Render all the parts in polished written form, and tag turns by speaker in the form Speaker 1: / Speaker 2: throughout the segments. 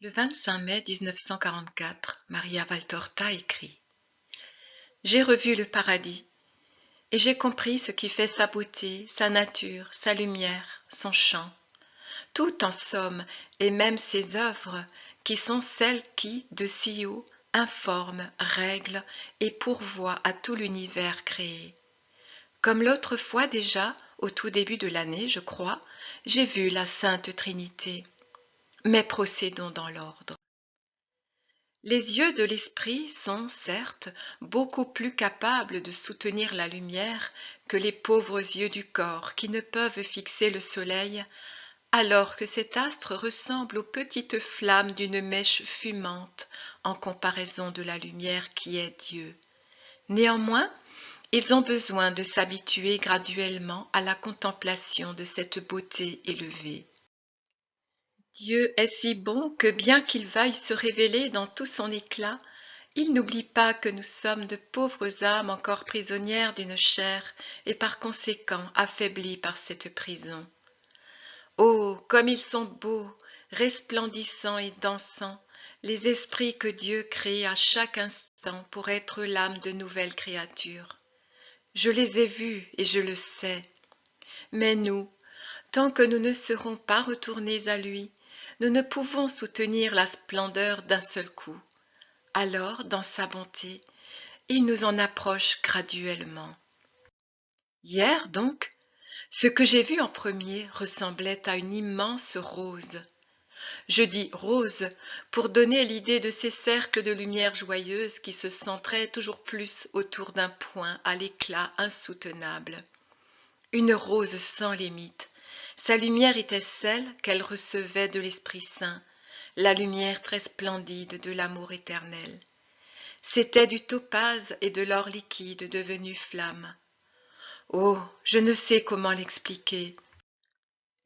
Speaker 1: Le 25 mai 1944, Maria Valtorta écrit: J'ai revu le paradis, et j'ai compris ce qui fait sa beauté, sa nature, sa lumière, son chant. Tout en somme, et même ses œuvres, qui sont celles qui, de si haut, informent, règlent et pourvoient à tout l'univers créé. Comme l'autre fois déjà, au tout début de l'année, je crois, j'ai vu la Sainte Trinité. Mais procédons dans l'ordre. Les yeux de l'esprit sont, certes, beaucoup plus capables de soutenir la lumière que les pauvres yeux du corps qui ne peuvent fixer le soleil, alors que cet astre ressemble aux petites flammes d'une mèche fumante en comparaison de la lumière qui est Dieu. Néanmoins, ils ont besoin de s'habituer graduellement à la contemplation de cette beauté élevée. Dieu est si bon que bien qu'il veuille se révéler dans tout son éclat, il n'oublie pas que nous sommes de pauvres âmes encore prisonnières d'une chair et par conséquent affaiblies par cette prison. Oh, comme ils sont beaux, resplendissants et dansants, les esprits que Dieu crée à chaque instant pour être l'âme de nouvelles créatures. Je les ai vus et je le sais. Mais nous, tant que nous ne serons pas retournés à lui, nous ne pouvons soutenir la splendeur d'un seul coup. Alors, dans sa bonté, il nous en approche graduellement. Hier, donc, ce que j'ai vu en premier ressemblait à une immense rose. Je dis rose pour donner l'idée de ces cercles de lumière joyeuse qui se centraient toujours plus autour d'un point à l'éclat insoutenable. Une rose sans limite. Sa lumière était celle qu'elle recevait de l'Esprit Saint, la lumière très splendide de l'amour éternel. C'était du topaze et de l'or liquide devenu flamme. Oh, je ne sais comment l'expliquer.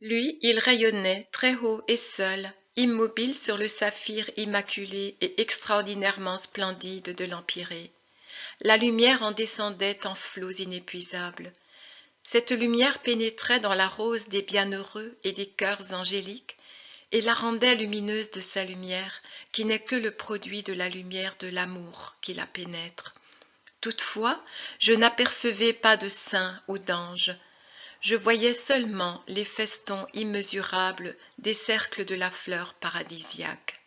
Speaker 1: Lui, il rayonnait très haut et seul, immobile sur le saphir immaculé et extraordinairement splendide de l'empyrée. La lumière en descendait en flots inépuisables. Cette lumière pénétrait dans la rose des bienheureux et des cœurs angéliques et la rendait lumineuse de sa lumière, qui n'est que le produit de la lumière de l'amour qui la pénètre. Toutefois, je n'apercevais pas de saints ou d'anges. Je voyais seulement les festons immesurables des cercles de la fleur paradisiaque.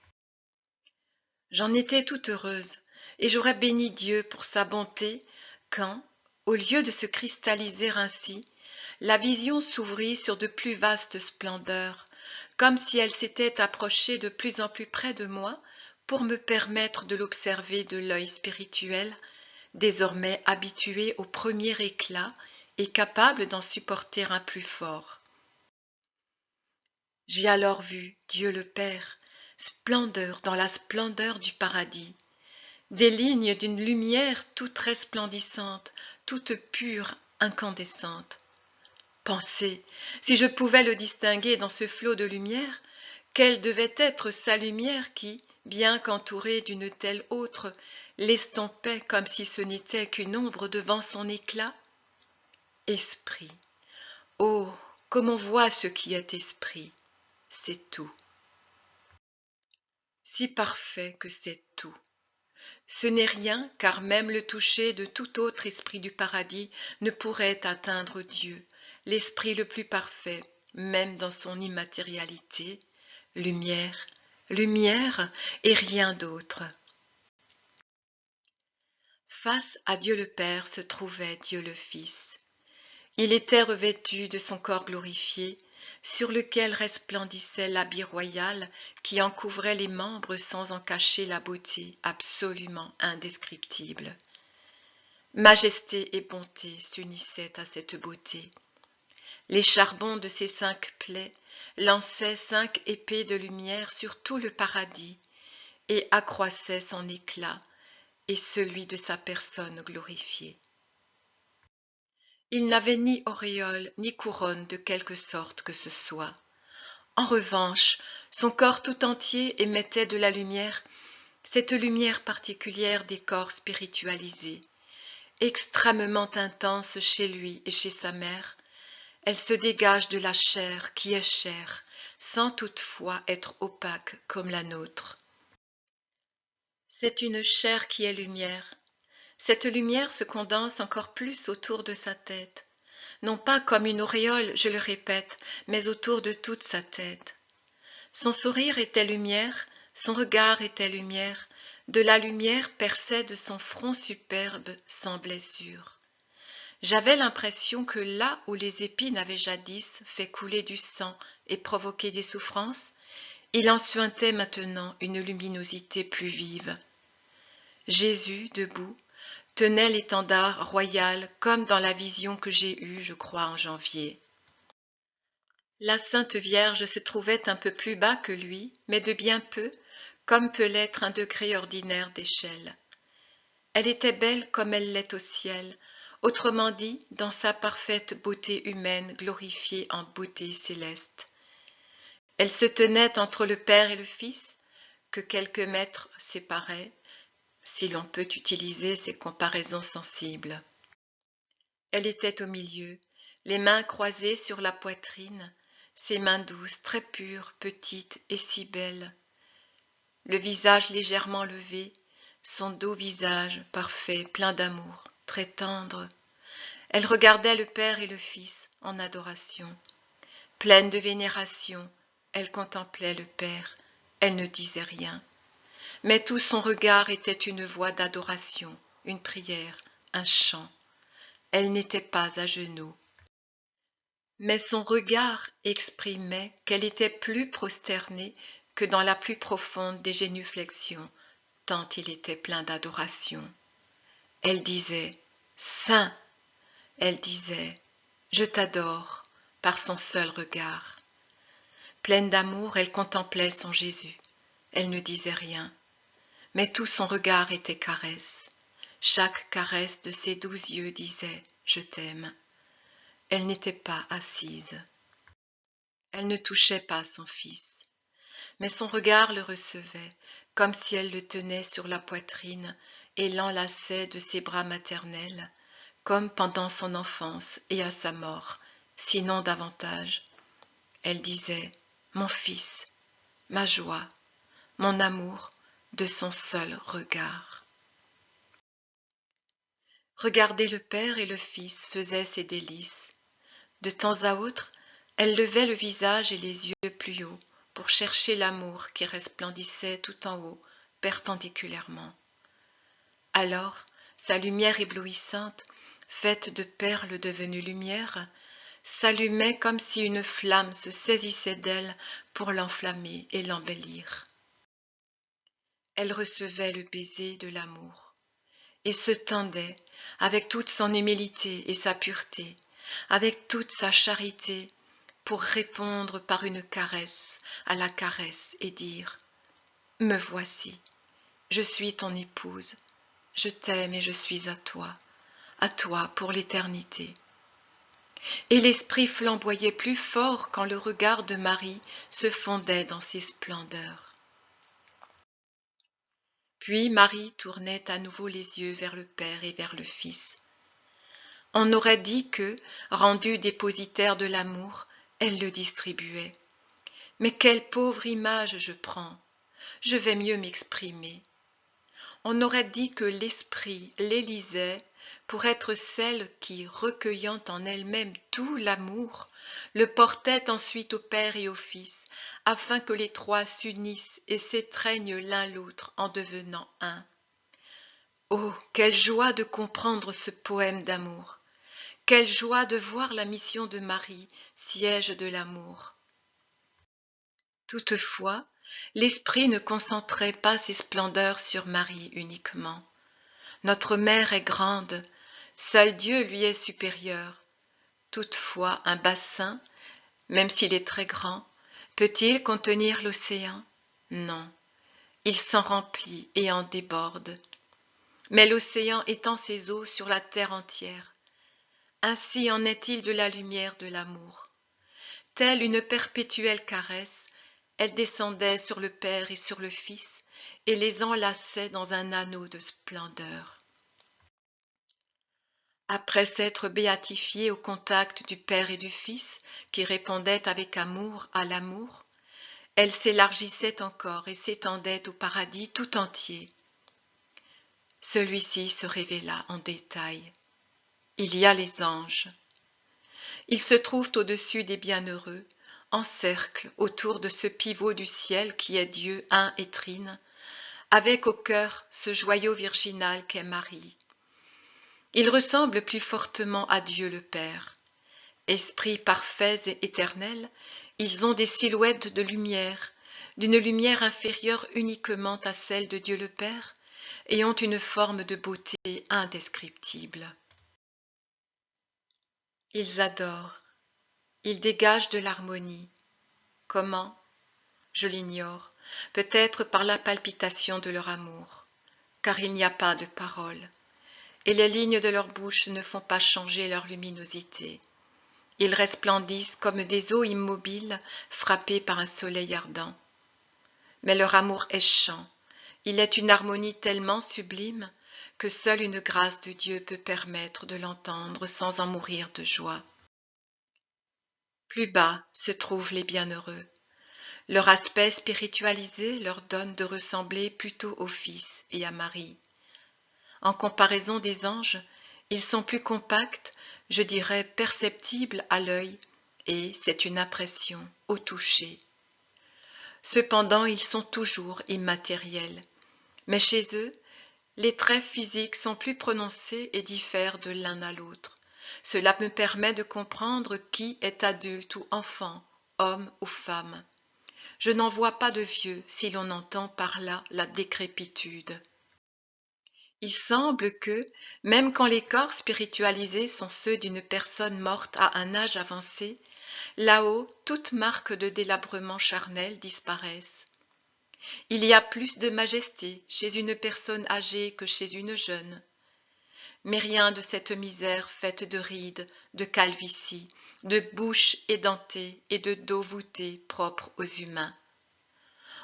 Speaker 1: J'en étais toute heureuse, et j'aurais béni Dieu pour sa bonté quand, au lieu de se cristalliser ainsi, la vision s'ouvrit sur de plus vastes splendeurs, comme si elle s'était approchée de plus en plus près de moi pour me permettre de l'observer de l'œil spirituel, désormais habitué au premier éclat et capable d'en supporter un plus fort. J'ai alors vu Dieu le Père, splendeur dans la splendeur du paradis, des lignes d'une lumière toute resplendissante, toute pure, incandescente. Pensez, si je pouvais le distinguer dans ce flot de lumière, quelle devait être sa lumière qui, bien qu'entourée d'une telle autre, l'estompait comme si ce n'était qu'une ombre devant son éclat? Esprit. Oh, comme on voit ce qui est esprit, c'est tout. Si parfait que c'est tout. Ce n'est rien, car même le toucher de tout autre esprit du paradis ne pourrait atteindre Dieu, l'esprit le plus parfait, même dans son immatérialité, lumière, lumière et rien d'autre. Face à Dieu le Père se trouvait Dieu le Fils. Il était revêtu de son corps glorifié, sur lequel resplendissait l'habit royal qui en couvrait les membres sans en cacher la beauté absolument indescriptible. Majesté et bonté s'unissaient à cette beauté. Les charbons de ses 5 plaies lançaient 5 épées de lumière sur tout le paradis et accroissaient son éclat et celui de sa personne glorifiée. Il n'avait ni auréole ni couronne de quelque sorte que ce soit. En revanche, son corps tout entier émettait de la lumière, cette lumière particulière des corps spiritualisés, extrêmement intense chez lui et chez sa mère. Elle se dégage de la chair qui est chair, sans toutefois être opaque comme la nôtre. C'est une chair qui est lumière. Cette lumière se condense encore plus autour de sa tête, non pas comme une auréole, je le répète, mais autour de toute sa tête. Son sourire était lumière, son regard était lumière, de la lumière perçait de son front superbe sans blessure. J'avais l'impression que là où les épines avaient jadis fait couler du sang et provoqué des souffrances, il en suintait maintenant une luminosité plus vive. Jésus, debout, tenait l'étendard royal comme dans la vision que j'ai eue, je crois, en janvier. La Sainte Vierge se trouvait un peu plus bas que lui, mais de bien peu, comme peut l'être un degré ordinaire d'échelle. Elle était belle comme elle l'est au ciel, autrement dit, dans sa parfaite beauté humaine glorifiée en beauté céleste. Elle se tenait entre le Père et le Fils, que quelques mètres séparaient, si l'on peut utiliser ces comparaisons sensibles. Elle était au milieu, les mains croisées sur la poitrine, ses mains douces, très pures, petites et si belles. Le visage légèrement levé, son doux visage, parfait, plein d'amour, très tendre. Elle regardait le Père et le Fils en adoration. Pleine de vénération, elle contemplait le Père, elle ne disait rien. Mais tout son regard était une voix d'adoration, une prière, un chant. Elle n'était pas à genoux. Mais son regard exprimait qu'elle était plus prosternée que dans la plus profonde des génuflexions, tant il était plein d'adoration. Elle disait « Saint !» Elle disait « Je t'adore » par son seul regard. Pleine d'amour, elle contemplait son Jésus. Elle ne disait rien, mais tout son regard était caresse. Chaque caresse de ses doux yeux disait « Je t'aime ». Elle n'était pas assise. Elle ne touchait pas son fils, mais son regard le recevait, comme si elle le tenait sur la poitrine et l'enlaçait de ses bras maternels, comme pendant son enfance et à sa mort, sinon davantage. Elle disait « Mon fils, ma joie, mon amour » de son seul regard. Regarder le Père et le Fils faisait ses délices. De temps à autre, elle levait le visage et les yeux plus haut pour chercher l'amour qui resplendissait tout en haut, perpendiculairement. Alors, sa lumière éblouissante, faite de perles devenues lumière, s'allumait comme si une flamme se saisissait d'elle pour l'enflammer et l'embellir. Elle recevait le baiser de l'amour et se tendait avec toute son humilité et sa pureté, avec toute sa charité, pour répondre par une caresse à la caresse et dire « Me voici, je suis ton épouse, je t'aime et je suis à toi pour l'éternité. » Et l'esprit flamboyait plus fort quand le regard de Marie se fondait dans ses splendeurs. Puis Marie tournait à nouveau les yeux vers le Père et vers le Fils. On aurait dit que, rendue dépositaire de l'amour, elle le distribuait. Mais quelle pauvre image je prends! Je vais mieux m'exprimer. On aurait dit que l'esprit l'élisait pour être celle qui, recueillant en elle-même tout l'amour, le portait ensuite au Père et au Fils, afin que les trois s'unissent et s'étreignent l'un l'autre en devenant un. Oh, quelle joie de comprendre ce poème d'amour! Quelle joie de voir la mission de Marie, siège de l'amour! Toutefois, l'esprit ne concentrait pas ses splendeurs sur Marie uniquement. Notre mère est grande, seul Dieu lui est supérieur. Toutefois, un bassin, même s'il est très grand, peut-il contenir l'océan? Non, il s'en remplit et en déborde. Mais l'océan étend ses eaux sur la terre entière. Ainsi en est-il de la lumière de l'amour. Telle une perpétuelle caresse, elle descendait sur le Père et sur le Fils et les enlaçait dans un anneau de splendeur. Après s'être béatifiée au contact du Père et du Fils, qui répondaient avec amour à l'amour, elle s'élargissait encore et s'étendait au paradis tout entier. Celui-ci se révéla en détail. Il y a les anges. Ils se trouvent au-dessus des bienheureux, en cercle autour de ce pivot du ciel qui est Dieu un et trine, avec au cœur ce joyau virginal qu'est Marie. Ils ressemblent plus fortement à Dieu le Père. Esprits parfaits et éternels, ils ont des silhouettes de lumière, d'une lumière inférieure uniquement à celle de Dieu le Père, et ont une forme de beauté indescriptible. Ils adorent, ils dégagent de l'harmonie. Comment? Je l'ignore, peut-être par la palpitation de leur amour, car il n'y a pas de paroles, et les lignes de leur bouche ne font pas changer leur luminosité. Ils resplendissent comme des eaux immobiles frappées par un soleil ardent. Mais leur amour est chant, il est une harmonie tellement sublime que seule une grâce de Dieu peut permettre de l'entendre sans en mourir de joie. Plus bas se trouvent les bienheureux. Leur aspect spiritualisé leur donne de ressembler plutôt au Fils et à Marie. En comparaison des anges, ils sont plus compacts, je dirais perceptibles à l'œil, et c'est une impression au toucher. Cependant, ils sont toujours immatériels, mais chez eux, les traits physiques sont plus prononcés et diffèrent de l'un à l'autre. Cela me permet de comprendre qui est adulte ou enfant, homme ou femme. Je n'en vois pas de vieux si l'on entend par là la décrépitude. Il semble que, même quand les corps spiritualisés sont ceux d'une personne morte à un âge avancé, là-haut, toute marque de délabrement charnel disparaisse. Il y a plus de majesté chez une personne âgée que chez une jeune. Mais rien de cette misère faite de rides, de calvitie, de bouches édentées et de dos voûtés propres aux humains.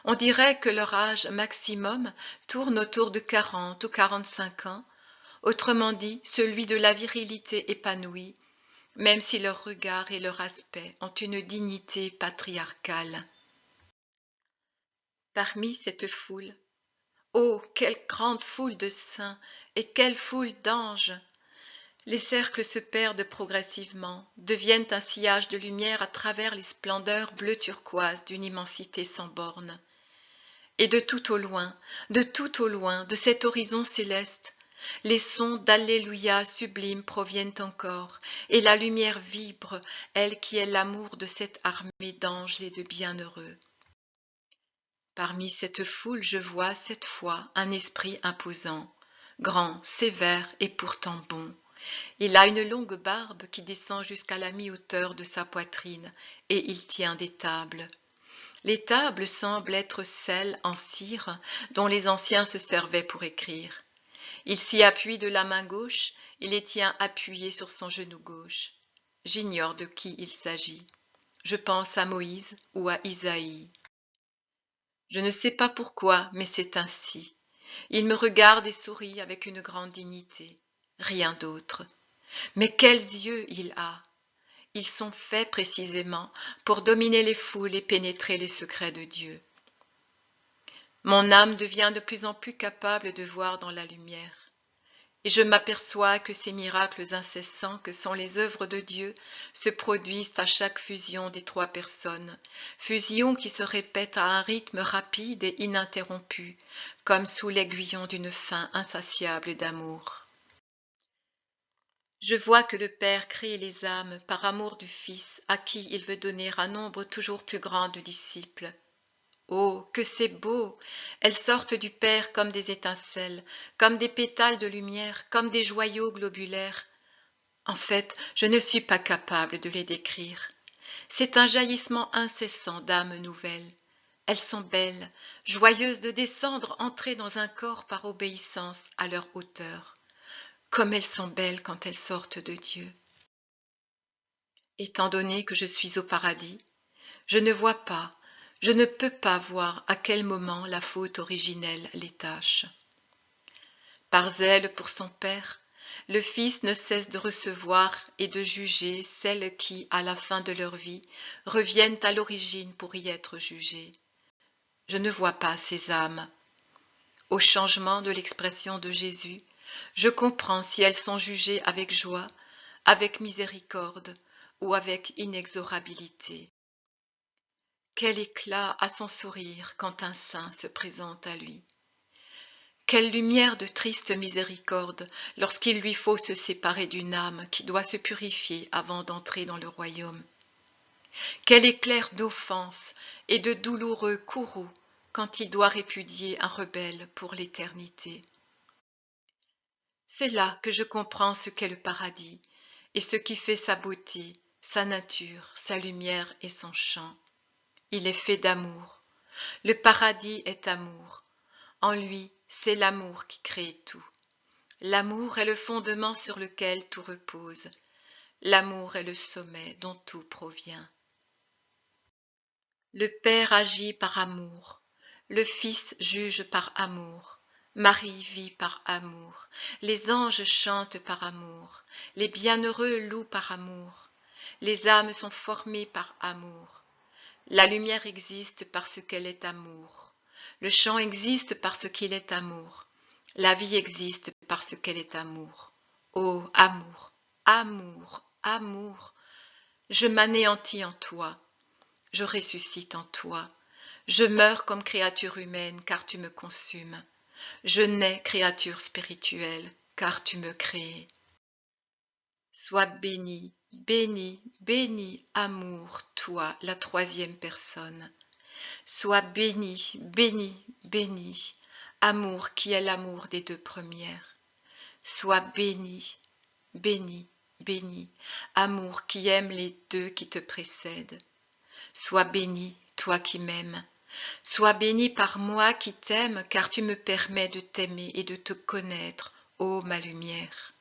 Speaker 1: On dirait que leur âge maximum tourne autour de 40 ou 45 ans, autrement dit celui de la virilité épanouie, même si leur regard et leur aspect ont une dignité patriarcale. Parmi cette foule, oh, quelle grande foule de saints et quelle foule d'anges! Les cercles se perdent progressivement, deviennent un sillage de lumière à travers les splendeurs bleu turquoise d'une immensité sans bornes. Et de tout au loin, de cet horizon céleste, les sons d'Alléluia sublimes proviennent encore, et la lumière vibre, elle qui est l'amour de cette armée d'anges et de bienheureux. Parmi cette foule, je vois cette fois un esprit imposant, grand, sévère et pourtant bon. Il a une longue barbe qui descend jusqu'à la mi-hauteur de sa poitrine, et il tient des tables. Les tables semblent être celles en cire dont les anciens se servaient pour écrire. Il s'y appuie de la main gauche, il les tient appuyées sur son genou gauche. J'ignore de qui il s'agit. Je pense à Moïse ou à Isaïe. Je ne sais pas pourquoi, mais c'est ainsi. Il me regarde et sourit avec une grande dignité. Rien d'autre. Mais quels yeux il a! Ils sont faits précisément pour dominer les foules et pénétrer les secrets de Dieu. Mon âme devient de plus en plus capable de voir dans la lumière, et je m'aperçois que ces miracles incessants que sont les œuvres de Dieu se produisent à chaque fusion des trois personnes, fusion qui se répète à un rythme rapide et ininterrompu, comme sous l'aiguillon d'une faim insatiable d'amour. Je vois que le Père crée les âmes par amour du Fils à qui il veut donner un nombre toujours plus grand de disciples. Oh, que c'est beau! Elles sortent du Père comme des étincelles, comme des pétales de lumière, comme des joyaux globulaires. En fait, je ne suis pas capable de les décrire. C'est un jaillissement incessant d'âmes nouvelles. Elles sont belles, joyeuses de descendre, entrer dans un corps par obéissance à leur hauteur. Comme elles sont belles quand elles sortent de Dieu. Étant donné que je suis au paradis, je ne vois pas, je ne peux pas voir à quel moment la faute originelle les tâche. Par zèle pour son Père, Le Fils ne cesse de recevoir et de juger celles qui, à la fin de leur vie, reviennent à l'origine pour y être jugées. Je ne vois pas ces âmes. Au changement de l'expression de Jésus, je comprends si elles sont jugées avec joie, avec miséricorde ou avec inexorabilité. Quel éclat a son sourire quand un saint se présente à lui. Quelle lumière de triste miséricorde lorsqu'il lui faut se séparer d'une âme qui doit se purifier avant d'entrer dans le royaume. Quel éclair d'offense et de douloureux courroux quand il doit répudier un rebelle pour l'éternité. C'est là que je comprends ce qu'est le paradis et ce qui fait sa beauté, sa nature, sa lumière et son chant. Il est fait d'amour. Le paradis est amour. En lui, c'est l'amour qui crée tout. L'amour est le fondement sur lequel tout repose. L'amour est le sommet dont tout provient. Le Père agit par amour. Le Fils juge par amour. Marie vit par amour. Les anges chantent par amour. Les bienheureux louent par amour. Les âmes sont formées par amour. La lumière existe parce qu'elle est amour. Le chant existe parce qu'il est amour. La vie existe parce qu'elle est amour. Ô amour, amour, amour, je m'anéantis en toi, je ressuscite en toi, je meurs comme créature humaine car tu me consumes, je nais créature spirituelle car tu me crées. Sois béni, béni, béni, amour, toi, la troisième personne. Sois béni, béni, béni, amour qui est l'amour des deux premières. Sois béni, béni, béni, amour qui aime les deux qui te précèdent. Sois béni, toi qui m'aimes. Sois béni par moi qui t'aime, car tu me permets de t'aimer et de te connaître, ô ma lumière.